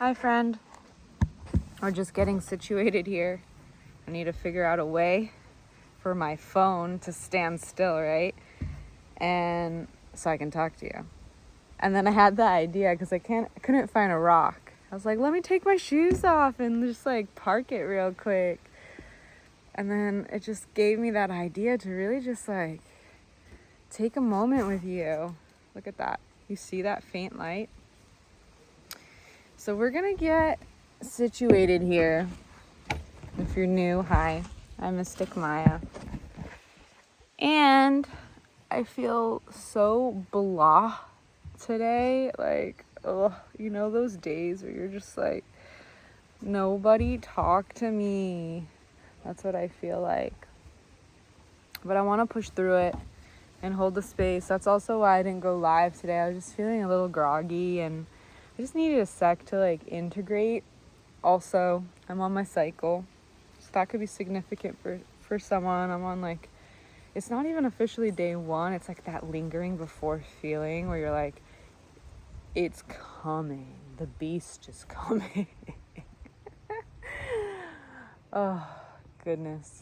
Hi, friend. We're just getting situated here. I need to figure out a way for my phone to stand still, right? And so I can talk to you. And then I had the idea because I couldn't find a rock. I was like, let me take my shoes off and just like park it real quick. And then it just gave me that idea to really just like take a moment with you. Look at that. You see that faint light? So we're gonna get situated here. If you're new, hi, I'm Mystic Maya. And I feel so blah today. Like, you know those days where you're just like, nobody talk to me. That's what I feel like. But I want to push through it and hold the space. That's also why I didn't go live today. I was just feeling a little groggy and I just needed a sec to like integrate. Also, I'm on my cycle. So that could be significant for someone. I'm on like, it's not even officially day one. It's like that lingering before feeling where you're like, it's coming. The beast is coming. Oh, goodness.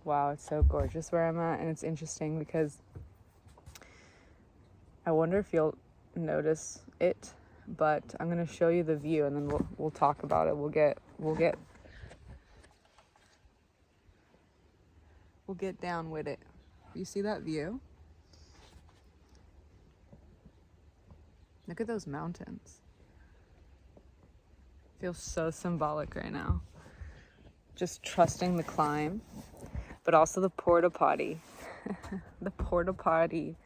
Wow, it's so gorgeous where I'm at. And it's interesting because I wonder if you'll notice it, but I'm going to show you the view and then we'll talk about it. We'll get down with it. You see that view? Look at those mountains. Feels so symbolic right now. Just trusting the climb, but also the porta potty. The porta potty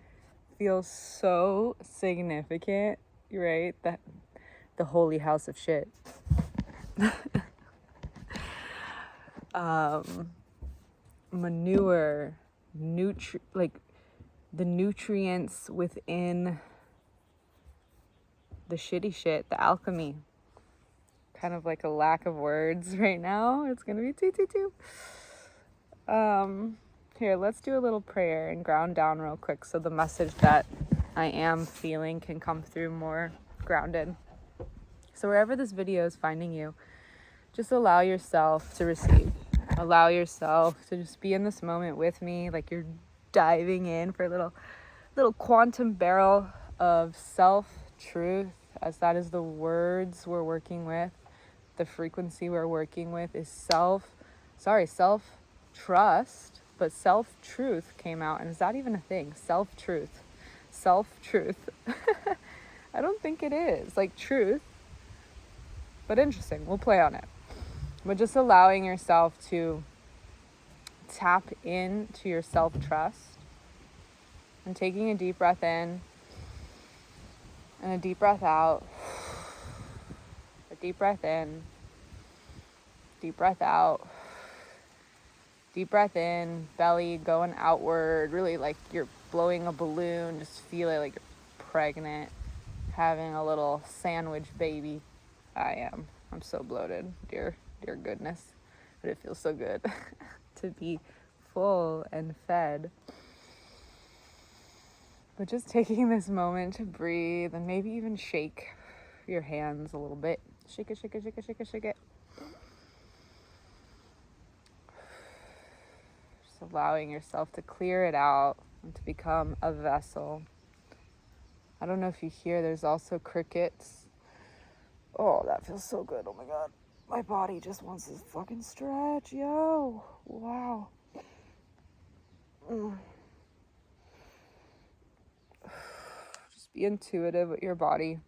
feels so significant, right? That the holy house of shit. Manure, like the nutrients within the shitty shit, the alchemy. Kind of like a lack of words right now. It's gonna be too. Here, let's do a little prayer and ground down real quick so the message that I am feeling can come through more grounded. So wherever this video is finding you, just allow yourself to receive. Allow yourself to just be in this moment with me, like you're diving in for a little quantum barrel of self-truth, as that is the words we're working with. The frequency we're working with is self-trust, but self-truth came out. And is that even a thing? Self-truth. I don't think it is. Like truth. But interesting. We'll play on it. But just allowing yourself to tap into your self-trust and taking a deep breath in and a deep breath out. A deep breath in. Deep breath out. Deep breath in, belly going outward, really like you're blowing a balloon. Just feel it like you're pregnant, having a little sandwich baby. I'm so bloated, dear goodness. But it feels so good to be full and fed. But just taking this moment to breathe and maybe even shake your hands a little bit. Shake it. Just allowing yourself to clear it out and to become a vessel. I don't know if you hear, there's also crickets. Oh, that feels so good. Oh my God. My body just wants to fucking stretch. Yo. Wow. Just be intuitive with your body.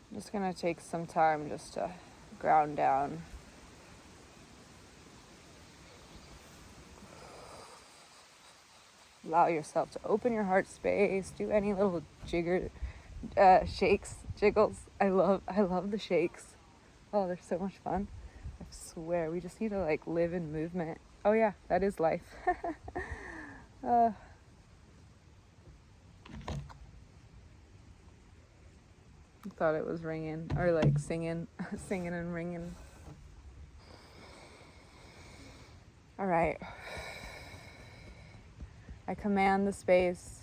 I'm just gonna take some time just to ground down. Allow yourself to open your heart space. Do any little shakes, jiggles. I love the shakes. Oh, they're so much fun. I swear, we just need to like live in movement. Oh yeah, that is life. I thought it was ringing or like singing and ringing. All All right. I command the space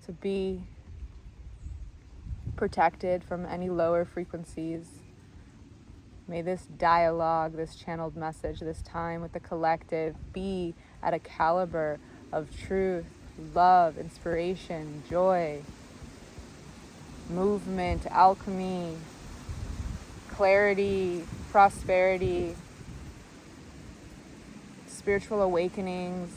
to be protected from any lower frequencies. May this dialogue, this channeled message, this time with the collective be at a caliber of truth, love, inspiration, joy, movement, alchemy, clarity, prosperity, spiritual awakenings,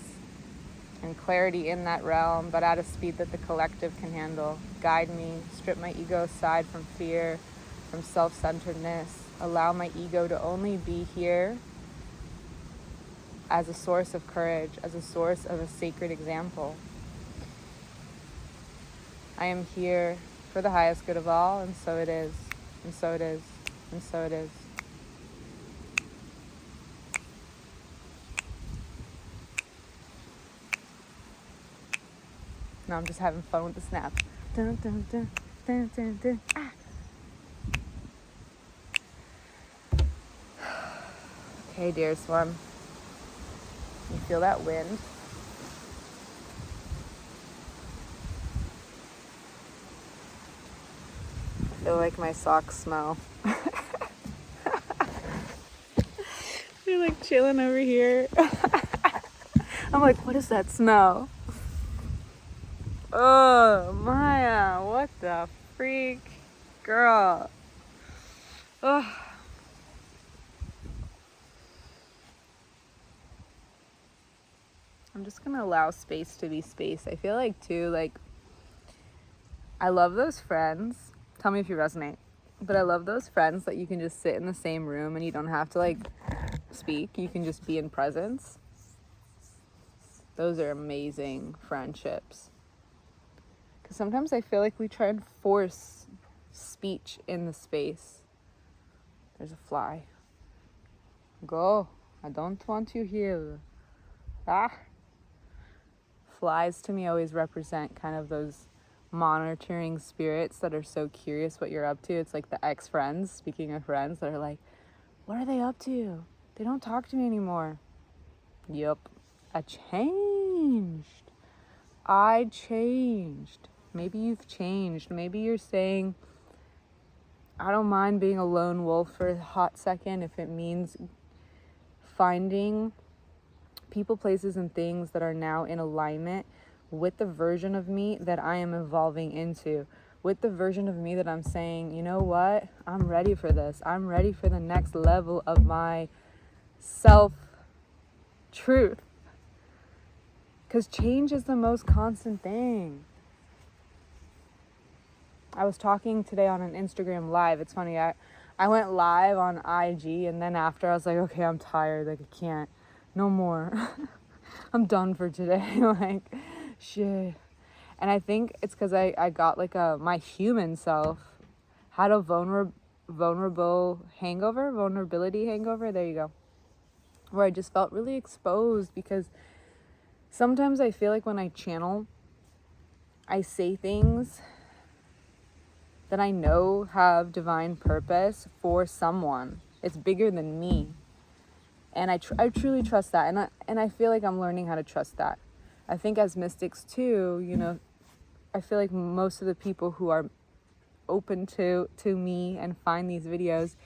and clarity in that realm, but at a speed that the collective can handle. Guide me, strip my ego aside from fear, from self-centeredness. Allow my ego to only be here as a source of courage, as a source of a sacred example. I am here for the highest good of all, and so it is, and so it is, and so it is. No, I'm just having fun with the snap. Dun, dun, dun, dun, dun, dun. Ah. Okay, dear swarm. You feel that wind? I feel like my socks smell. You're like chilling over here. I'm like, what is that smell? Oh, Maya, what the freak? Girl. Ugh. I'm just gonna allow space to be space. I feel like too, like, I love those friends. Tell me if you resonate. But I love those friends that you can just sit in the same room and you don't have to like speak. You can just be in presence. Those are amazing friendships. Because sometimes I feel like we try and force speech in the space. There's a fly. Go. I don't want you here. Ah. Flies to me always represent kind of those monitoring spirits that are so curious what you're up to. It's like the ex-friends, speaking of friends, that are like, what are they up to? They don't talk to me anymore. Yup. I changed. Maybe you've changed. Maybe you're saying, I don't mind being a lone wolf for a hot second if it means finding people, places, and things that are now in alignment with the version of me that I am evolving into, with the version of me that I'm saying, you know what? I'm ready for this. I'm ready for the next level of my self-truth. Because change is the most constant thing. I was talking today on an Instagram live. It's funny, I went live on IG, and then after I was like, okay, I'm tired. Like, I can't. No more. I'm done for today. Like, shit. And I think it's because I got like my human self had a vulnerability hangover. There you go. Where I just felt really exposed, because sometimes I feel like when I channel, I say things that I know have divine purpose for someone. It's bigger than me. And I truly trust that. And I feel like I'm learning how to trust that. I think as mystics too, you know, I feel like most of the people who are open to me and find these videos,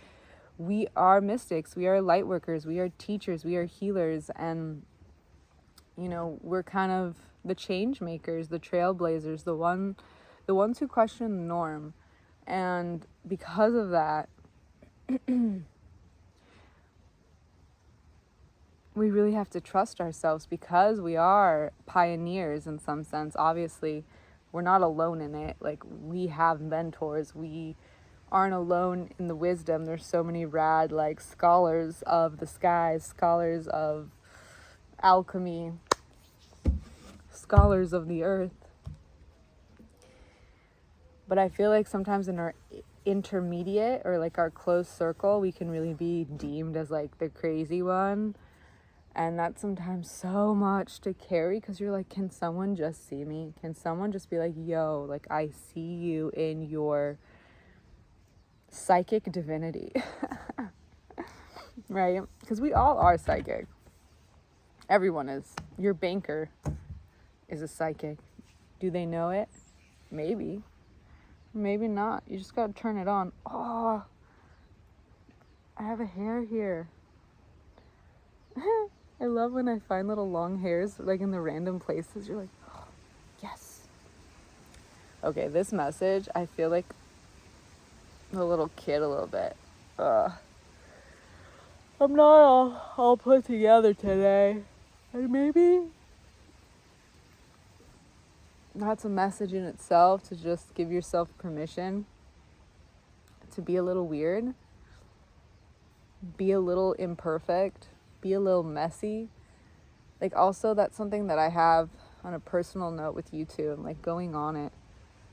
we are mystics, we are light workers, we are teachers, we are healers, and you know, we're kind of the change makers, the trailblazers, the ones who question the norm. And because of that, we really have to trust ourselves, because we are pioneers in some sense. Obviously, we're not alone in it. Like, we have mentors. We aren't alone in the wisdom. There's so many rad, like, scholars of the skies, scholars of alchemy, scholars of the earth. But I feel like sometimes in our intermediate or like our close circle, we can really be deemed as like the crazy one. And that's sometimes so much to carry, because you're like, can someone just see me? Can someone just be like, yo, like, I see you in your psychic divinity. Right? Because we all are psychic. Everyone is. Your banker is a psychic. Do they know it? Maybe. Maybe not. You just gotta turn it on. Oh, I have a hair here. I love when I find little long hairs like in the random places. You're like, oh, yes. Okay, this message, I feel like a little kid a little bit. I'm not all put together today. And maybe that's a message in itself, to just give yourself permission to be a little weird, be a little imperfect, be a little messy. Like, also, that's something that I have on a personal note with YouTube. I'm like going on it.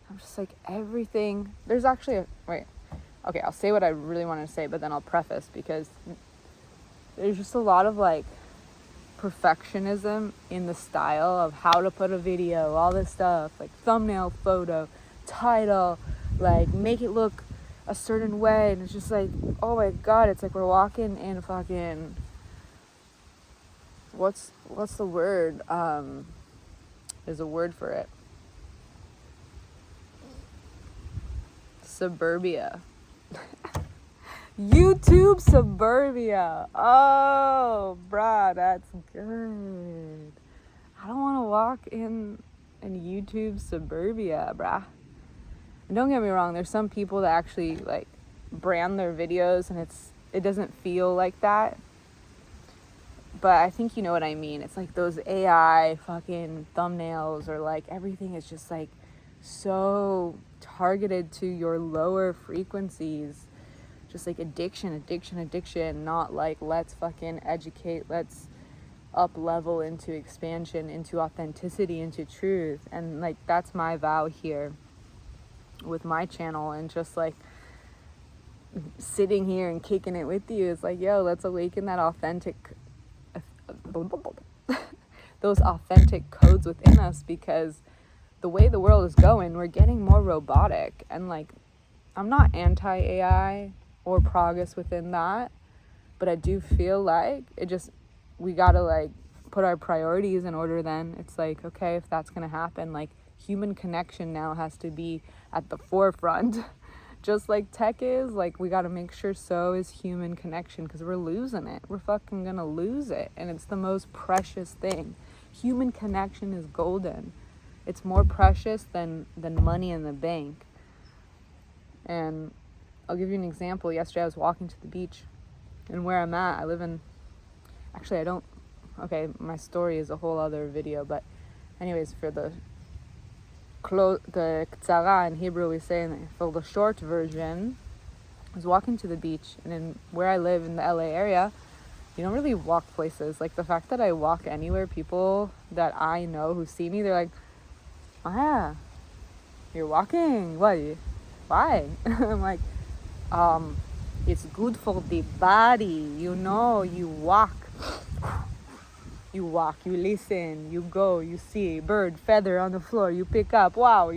I'm just like, everything. There's actually okay, I'll say what I really want to say, but then I'll preface, because there's just a lot of like perfectionism in the style of how to put a video, all this stuff, like thumbnail, photo, title, like make it look a certain way. And it's just like, oh my God, it's like we're walking in fucking, what's the word? There's a word for it. Suburbia. YouTube suburbia. Oh, brah, that's good. I don't want to walk in YouTube suburbia, brah. And don't get me wrong, there's some people that actually like brand their videos and it doesn't feel like that. But I think you know what I mean. It's like those AI fucking thumbnails, or like everything is just like so targeted to your lower frequencies. Just like addiction, not like let's fucking educate, let's up level into expansion, into authenticity, into truth. And like that's my vow here with my channel, and just like sitting here and kicking it with you. It's like, yo, let's awaken that those authentic codes within us, because the way the world is going, we're getting more robotic. And like, I'm not anti-AI or progress within that, but I do feel like we gotta like put our priorities in order. Then it's like, okay, if that's gonna happen, like human connection now has to be at the forefront. Just like tech is, like we gotta make sure so is human connection, because we're losing it. We're fucking gonna lose it, and it's the most precious thing. Human connection is golden. It's more precious than money in the bank. And I'll give you an example. Yesterday I was walking to the beach, and where I'm at, my story is a whole other video, but anyways, for the ktsara in Hebrew we say, for the short version, I was walking to the beach, and in where I live in the LA area, you don't really walk places. Like the fact that I walk anywhere, people that I know who see me, they're like, oh yeah, you're walking, why? I'm like, it's good for the body, you walk, you listen, you go, you see bird feather on the floor, you pick up, wow,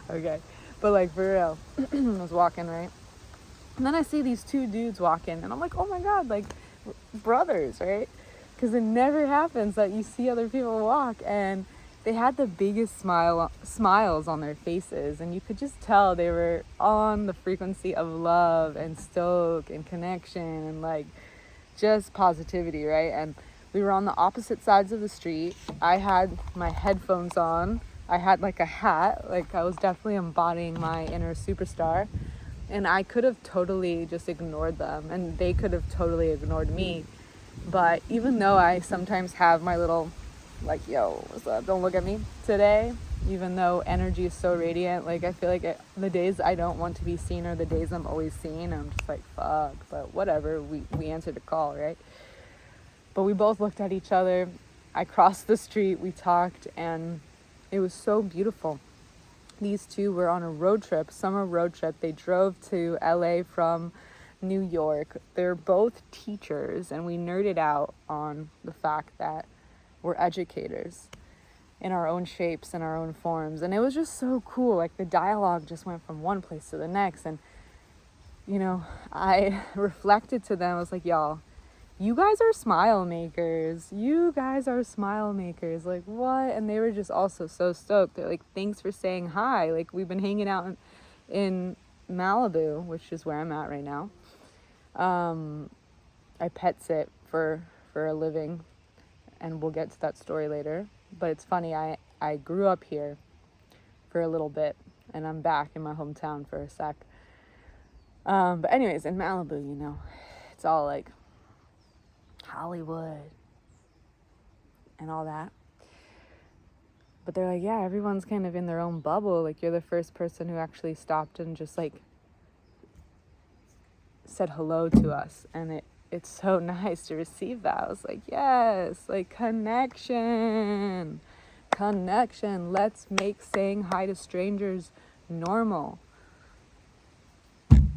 okay, but like for real, I was walking, right, and then I see these two dudes walking, and I'm like, oh my God, like brothers, right? Because it never happens that you see other people walk, and they had the biggest smiles on their faces, and you could just tell they were on the frequency of love and stoke and connection and like just positivity, right? And we were on the opposite sides of the street. I had my headphones on. I had like a hat, like I was definitely embodying my inner superstar, and I could have totally just ignored them, and they could have totally ignored me. But even though I sometimes have my little like, yo, what's up, don't look at me today, even though energy is so radiant, like I feel like the days I don't want to be seen are the days I'm always seen. I'm just like, fuck, but whatever, we answered the call, right? But we both looked at each other. I crossed the street, we talked, and it was so beautiful. These two were on a summer road trip. They drove to LA from New York. They're both teachers, and we nerded out on the fact that we're educators in our own shapes and our own forms. And it was just so cool. Like the dialogue just went from one place to the next. And, I reflected to them. I was like, y'all, you guys are smile makers. You guys are smile makers. Like, what? And they were just also so stoked. They're like, thanks for saying hi. Like, we've been hanging out in Malibu, which is where I'm at right now. I pet sit for a living, and we'll get to that story later. But it's funny, I grew up here for a little bit, and I'm back in my hometown for a sec. But anyways, in Malibu, you know, it's all like Hollywood and all that. But they're like, yeah, everyone's kind of in their own bubble. Like, you're the first person who actually stopped and just like said hello to us, and it's so nice to receive that. I was like, yes, like connection. Let's make saying hi to strangers normal.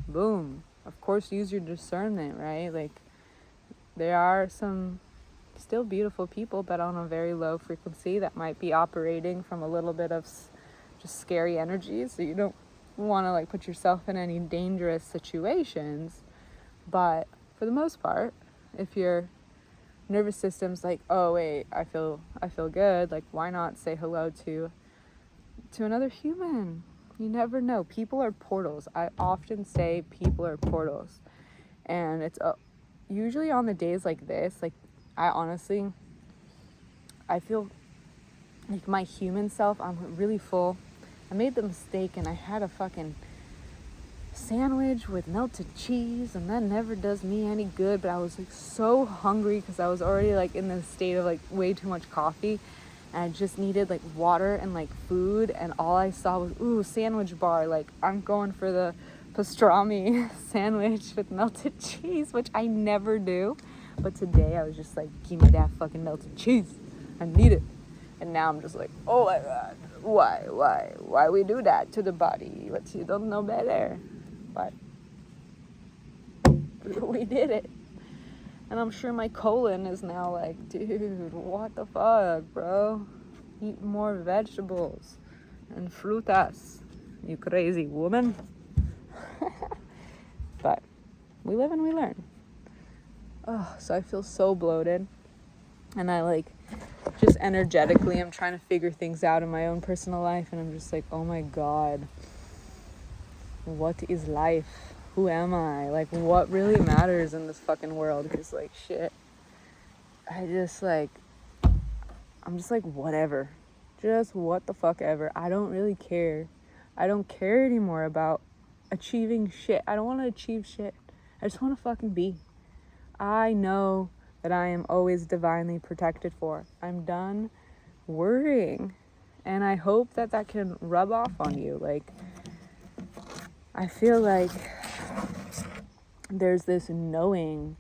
Boom. Of course, use your discernment, right? Like, there are some still beautiful people, but on a very low frequency that might be operating from a little bit of just scary energy. So you don't want to like put yourself in any dangerous situations. But for the most part, if your nervous system's like, oh wait, I feel good, like, why not say hello to another human? You never know. People are portals. I often say people are portals, and it's usually on the days like this. Like, I feel like my human self, I'm really full. I made the mistake and I had a fucking sandwich with melted cheese, and that never does me any good. But I was like so hungry because I was already like in the state of like way too much coffee, and I just needed like water and like food, and all I saw was, ooh, sandwich bar. Like, I'm going for the pastrami sandwich with melted cheese, which I never do. But today I was just like, give me that fucking melted cheese. I need it. And now I'm just like, oh my God, why we do that to the body? What, you don't know better. But we did it. And I'm sure my colon is now like, dude, what the fuck, bro? Eat more vegetables and frutas, you crazy woman. But we live and we learn. Oh, so I feel so bloated. And I like, just energetically, I'm trying to figure things out in my own personal life. And I'm just like, oh my God, what is life? Who am I? Like, what really matters in this fucking world? Because, like, shit, I'm just like, whatever. Just what the fuck ever. I don't really care. I don't care anymore about achieving shit. I don't want to achieve shit. I just want to fucking be. I know that I am always divinely protected for. I'm done worrying. And I hope that can rub off on you. Like, I feel like there's this knowing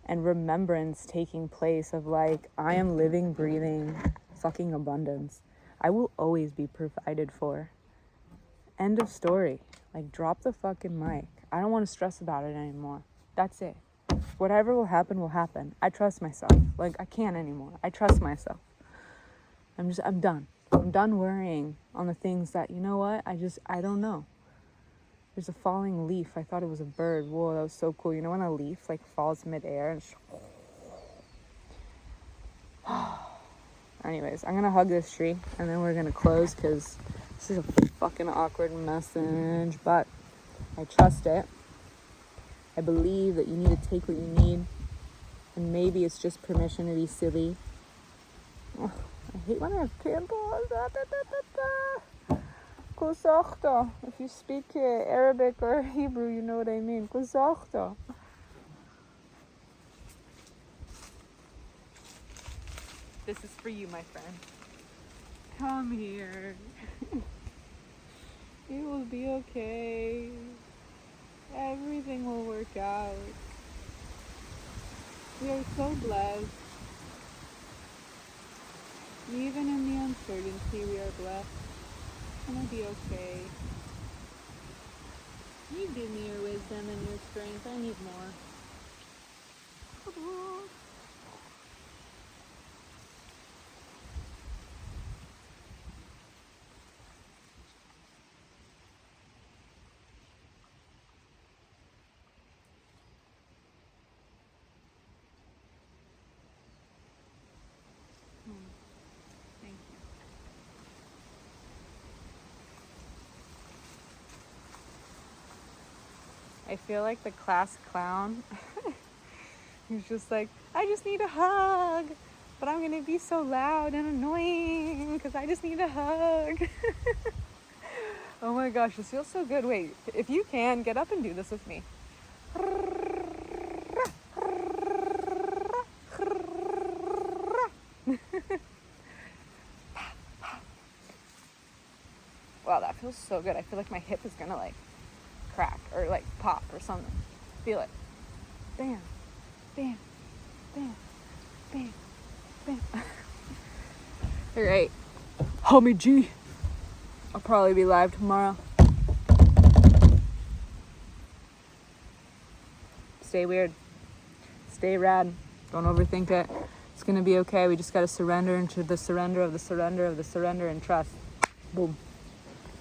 and remembrance taking place of like, I am living, breathing fucking abundance. I will always be provided for. End of story. Like, drop the fucking mic. I don't want to stress about it anymore. That's it. Whatever will happen will happen. I trust myself. Like, I can't anymore. I trust myself. I'm done. I'm done worrying on the things that, you know what? I don't know. There's a falling leaf. I thought it was a bird. Whoa, that was so cool. You know when a leaf like falls midair and anyways, I'm gonna hug this tree and then we're gonna close because this is a fucking awkward message, but I trust it. I believe that you need to take what you need, and maybe it's just permission to be silly. Oh, I hate when I have pimples. Kuzachta. If you speak Arabic or Hebrew, you know what I mean. Kuzachta. This is for you, my friend. Come here. It will be okay. Everything will work out. We are so blessed. Even in the uncertainty, we are blessed. It's gonna be okay. You give me your wisdom and your strength. I need more. I feel like the class clown. He's just like, I just need a hug, but I'm gonna be so loud and annoying because I just need a hug. Oh my gosh, this feels so good. Wait, if you can, get up and do this with me. Wow, that feels so good. I feel like my hip is gonna like crack or like pop or something. Feel it. Bam, bam, bam, bam, bam. All right, homie G. I'll probably be live tomorrow. Stay weird. Stay rad. Don't overthink it. It's gonna be okay. We just gotta surrender into the surrender of the surrender of the surrender and trust. Boom.